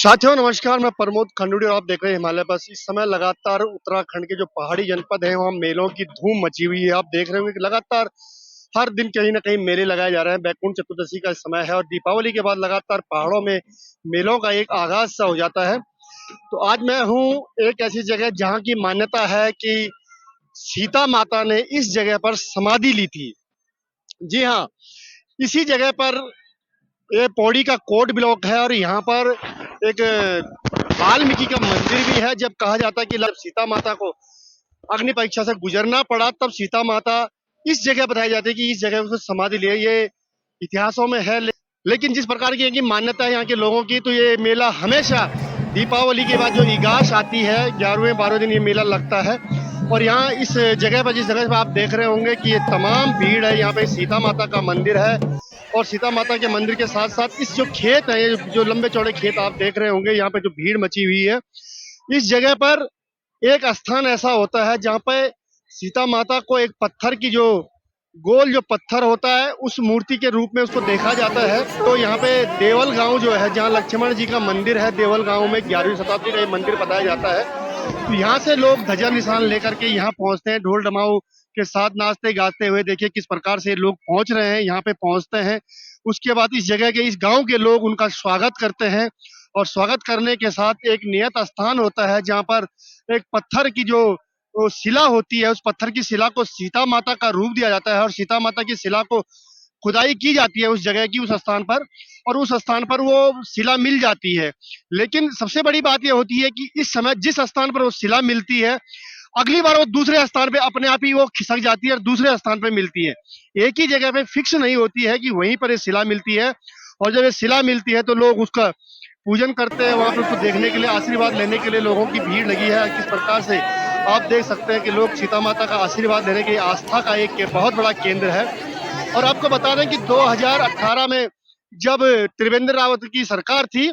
साथियों नमस्कार, मैं प्रमोद खंडूड़ी और आप देख रहे हैं हिमालय बस। इस समय लगातार उत्तराखंड के जो पहाड़ी जनपद हैं वहाँ मेलों की धूम मची हुई है। आप देख रहे होंगे कि लगातार हर दिन कहीं ना कहीं मेले लगाए जा रहे हैं। बैकुंठ चतुर्दशी का समय है और दीपावली के बाद लगातार पहाड़ों में मेलों का एक आगाज सा हो जाता है। तो आज मैं हूँ एक ऐसी जगह जहाँ की मान्यता है कि सीता माता ने इस जगह पर समाधि ली थी। जी हाँ, इसी जगह पर ये पौड़ी का कोट ब्लॉक है और यहाँ पर एक वाल्मीकि का मंदिर भी है। जब कहा जाता है कि जब सीता माता को अग्नि परीक्षा से गुजरना पड़ा तब सीता माता इस जगह बताई जाती है कि इस जगह उसने समाधि ली है। ये इतिहासों में है, लेकिन जिस प्रकार की इनकी मान्यता है यहाँ के लोगों की, तो ये मेला हमेशा दीपावली के बाद जो इगास आती है 11वें 12वें दिन ये मेला लगता है। और यहाँ इस जगह पर जिस जगह पर आप देख रहे होंगे कि ये तमाम भीड़ है। यहाँ पे सीता माता का मंदिर है और सीता माता के मंदिर के साथ साथ इस जो खेत है, ये जो लंबे चौड़े खेत आप देख रहे होंगे, यहाँ पे जो भीड़ मची हुई है। इस जगह पर एक स्थान ऐसा होता है जहाँ पे सीता माता को एक पत्थर की जो गोल जो पत्थर होता है उस मूर्ति के रूप में उसको देखा जाता है। तो यहाँ पे देवल गांव जो है जहाँ लक्ष्मण जी का मंदिर है, देवल गांव में 11वीं शताब्दी का ये मंदिर बताया जाता है। तो यहाँ से लोग ध्वजा निशान लेकर के यहाँ पहुंचते हैं, ढोल डमाऊ के साथ नाचते गाते हुए। देखिए किस प्रकार से लोग पहुंच रहे हैं, यहाँ पे पहुंचते हैं। उसके बाद इस जगह के इस गांव के लोग उनका स्वागत करते हैं और स्वागत करने के साथ एक नियत स्थान होता है जहाँ पर एक पत्थर की जो वो शिला होती है, उस पत्थर की शिला को सीता माता का रूप दिया जाता है और सीता माता की शिला को खुदाई की जाती है उस जगह की, उस स्थान पर, और उस स्थान पर वो शिला मिल जाती है। लेकिन सबसे बड़ी बात यह होती है कि इस समय जिस स्थान पर वो शिला मिलती है, अगली बार वो दूसरे स्थान पे अपने आप ही वो खिसक जाती है और दूसरे स्थान पे मिलती है। एक ही जगह पे फिक्स नहीं होती है कि वहीं पर ये शिला मिलती है। और जब ये शिला मिलती है तो लोग उसका पूजन करते हैं, वहां पे उसको देखने के लिए, आशीर्वाद लेने के लिए लोगों की भीड़ लगी है। किस प्रकार से आप देख सकते हैं कि लोग सीता माता का आशीर्वाद लेने की आस्था का एक बहुत बड़ा केंद्र है। और आपको बता दें कि 2018 में जब त्रिवेंद्र रावत की सरकार थी,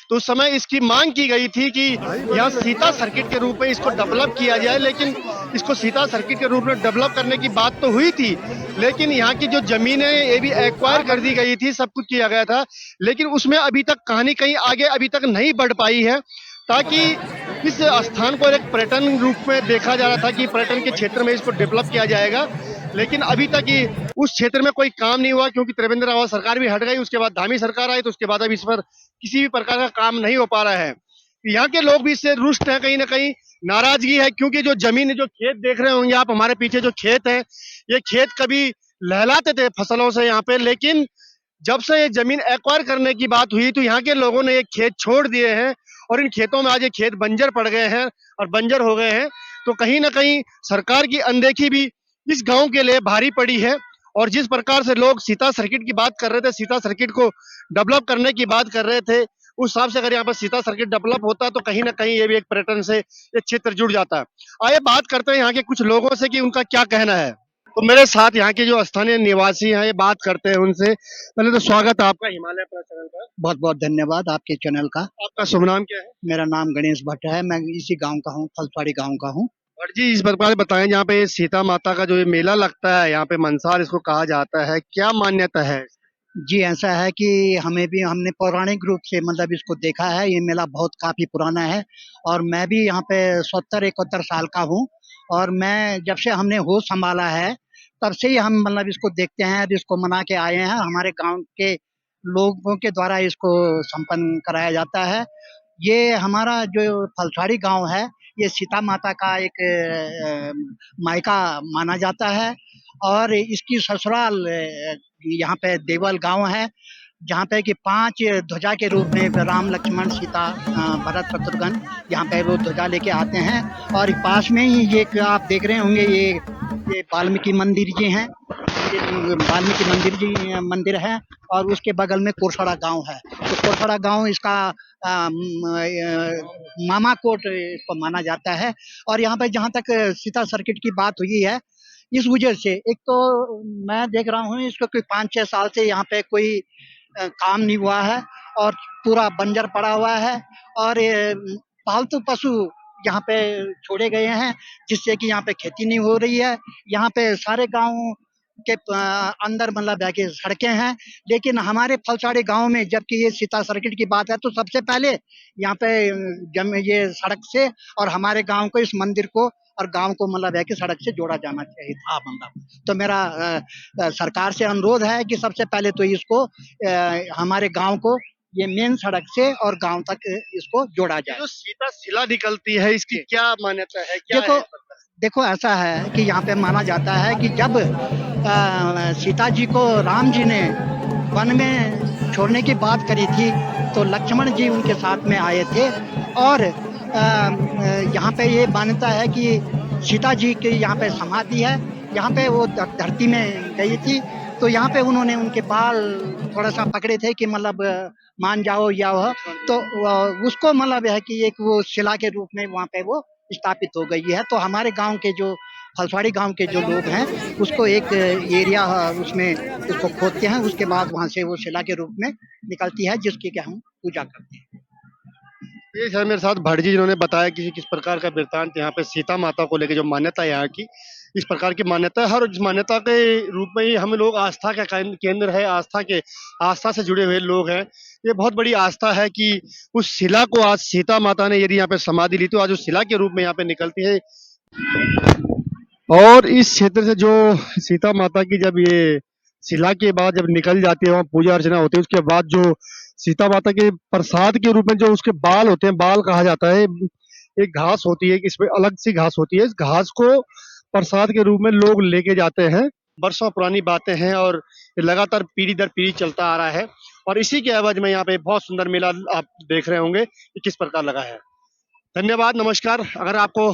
तो उस समय इसकी मांग की गई थी कि यहाँ सीता सर्किट के रूप में इसको डेवलप किया जाए। लेकिन इसको सीता सर्किट के रूप में डेवलप करने की बात तो हुई थी, लेकिन यहाँ की जो जमीनें ये भी एक्वायर कर दी गई थी, सब कुछ किया गया था। लेकिन उसमें अभी तक कहानी कहीं आगे अभी तक नहीं बढ़ पाई है, ताकि इस स्थान को एक पर्यटन रूप में देखा जा रहा था कि पर्यटन के क्षेत्र में इसको डेवलप किया जाएगा। लेकिन अभी तक ये उस क्षेत्र में कोई काम नहीं हुआ, क्योंकि त्रिवेंद्र रावत सरकार भी हट गई, उसके बाद धामी सरकार आई, तो उसके बाद अब इस पर किसी भी प्रकार का काम नहीं हो पा रहा है। यहाँ के लोग भी इससे रुष्ट हैं, कहीं ना कहीं नाराजगी है, क्योंकि जो जमीन जो खेत देख रहे होंगे आप, हमारे पीछे जो खेत है, ये खेत कभी लहलाते थे फसलों से यहाँ पे, लेकिन जब से ये जमीन एक्वायर करने की बात हुई तो यहाँ के लोगों ने ये खेत छोड़ दिए हैं और इन खेतों में आज ये खेत बंजर पड़ गए हैं और बंजर हो गए हैं। तो कहीं ना कहीं सरकार की अनदेखी भी इस गांव के लिए भारी पड़ी है। और जिस प्रकार से लोग सीता सर्किट की बात कर रहे थे, सीता सर्किट को डेवलप करने की बात कर रहे थे, उस हिसाब से अगर यहाँ पर सीता सर्किट डेवलप होता तो कहीं ना कहीं ये भी एक पर्यटन से ये क्षेत्र जुड़ जाता है। आइए बात करते हैं यहाँ के कुछ लोगों से कि उनका क्या कहना है। तो मेरे साथ यहाँ के जो स्थानीय निवासी हैं, ये बात करते हैं उनसे। पहले तो स्वागत है आपका हिमालय प्लस चैनल पर। बहुत बहुत धन्यवाद आपके चैनल का। आपका शुभ नाम क्या है? मेरा नाम गणेश भट्ट है। मैं इसी गांव का हूँ, फलसाड़ी गांव का हूँ। और जी इस प्रकार बताएं, जहाँ पे सीता माता का जो ये मेला लगता है, यहाँ पे मनसार इसको कहा जाता है, क्या मान्यता है? जी, ऐसा है कि हमने पौराणिक रूप से मतलब इसको देखा है। ये मेला बहुत काफी पुराना है और मैं भी यहाँ पे 70-71 साल का हूँ। और मैं जब से हमने होश संभाला है तब से ही हम मतलब इसको देखते हैं, इसको मना के आए हैं। हमारे गांव के लोगों के द्वारा इसको संपन्न कराया जाता है। ये हमारा जो फलसाड़ी गांव है, ये सीता माता का एक मायका माना जाता है। और इसकी ससुराल यहाँ पे देवल गांव है, जहाँ पे कि 5 ध्वजा के रूप में राम लक्ष्मण सीता भरत शत्रुघ्न यहाँ पे वो ध्वजा लेके आते हैं। और पास में ही ये आप देख रहे होंगे, ये वाल्मीकि मंदिर जी हैं। ये वाल्मीकि मंदिर है। और उसके बगल में कोरसड़ा गांव है। तो कोरसड़ा गांव इसका मामा कोट इसको माना जाता है। और यहाँ पे जहाँ तक सीता सर्किट की बात हुई है, इस वजह से एक तो मैं देख रहा हूँ इसको कोई 5-6 साल से यहाँ पे कोई काम नहीं हुआ है और पूरा बंजर पड़ा हुआ है। और ये पालतू पशु यहाँ पे छोड़े गए हैं, जिससे कि यहाँ पे खेती नहीं हो रही है। यहाँ पे सारे गांव के अंदर मतलब है कि सड़कें हैं, लेकिन हमारे फलसाड़ी गांव में जबकि ये सीता सर्किट की बात है तो सबसे पहले यहाँ पे जब ये सड़क से और हमारे गांव को, इस मंदिर को और गांव को मतलब है कि सड़क से जोड़ा जाना चाहिए था मतलब। तो मेरा सरकार से अनुरोध है कि सबसे पहले तो इसको हमारे गांव को ये मेन सड़क से और गांव तक इसको जोड़ा ये जाए। जो सीता शिला निकलती है इसकी जी। क्या मान्यता है, क्या देखो है? देखो ऐसा है कि यहाँ पे माना जाता है कि जब सीता जी को राम जी ने वन में छोड़ने की बात करी थी तो लक्ष्मण जी उनके साथ में आए थे और यहाँ पे ये मान्यता है कि सीता जी की यहाँ पे समाधि है, यहाँ पे वो धरती में गई थी तो यहाँ पे उन्होंने उनके बाल थोड़ा सा पकड़े थे कि मतलब मान जाओ या वह तो उसको मतलब है कि एक वो शिला के रूप में वहाँ पे वो स्थापित हो गई है। तो हमारे गांव के जो फलसाड़ी गांव के जो लोग हैं उसको एक एरिया उसमें उसको खोदते हैं, उसके बाद वहां से वो शिला के रूप में निकलती है जिसकी कि हम पूजा करते हैं। ये सर मेरे साथ भाटी जी जिन्होंने बताया कि किस प्रकार का वृत्तांत यहाँ पे सीता माता को लेके जो मान्यता है यहाँ की, इस प्रकार की मान्यता है। हर इस मान्यता के रूप में ही हम लोग आस्था का केंद्र है, आस्था से जुड़े हुए लोग हैं। ये बहुत बड़ी आस्था है कि उस शिला को आज सीता माता ने यदि यहाँ पे समाधि ली तो आज उस शिला के रूप में यहाँ पे निकलती है। और इस क्षेत्र से जो सीता माता की जब ये शिला के बाद जब निकल जाती है, वहाँ पूजा अर्चना होती है, उसके बाद जो सीता माता के प्रसाद के रूप में जो उसके बाल होते हैं, बाल कहा जाता है, एक घास होती है, इसमें अलग सी घास होती है, इस घास को प्रसाद के रूप में लोग लेके जाते हैं। बरसों पुरानी बातें हैं और ये लगातार पीढ़ी दर पीढ़ी चलता आ रहा है और इसी के एवज में यहाँ पे बहुत सुंदर मेला आप देख रहे होंगे कि किस प्रकार लगा है। धन्यवाद, नमस्कार। अगर आपको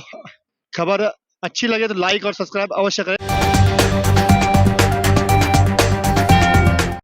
खबर अच्छी लगे तो लाइक और सब्सक्राइब अवश्य करें।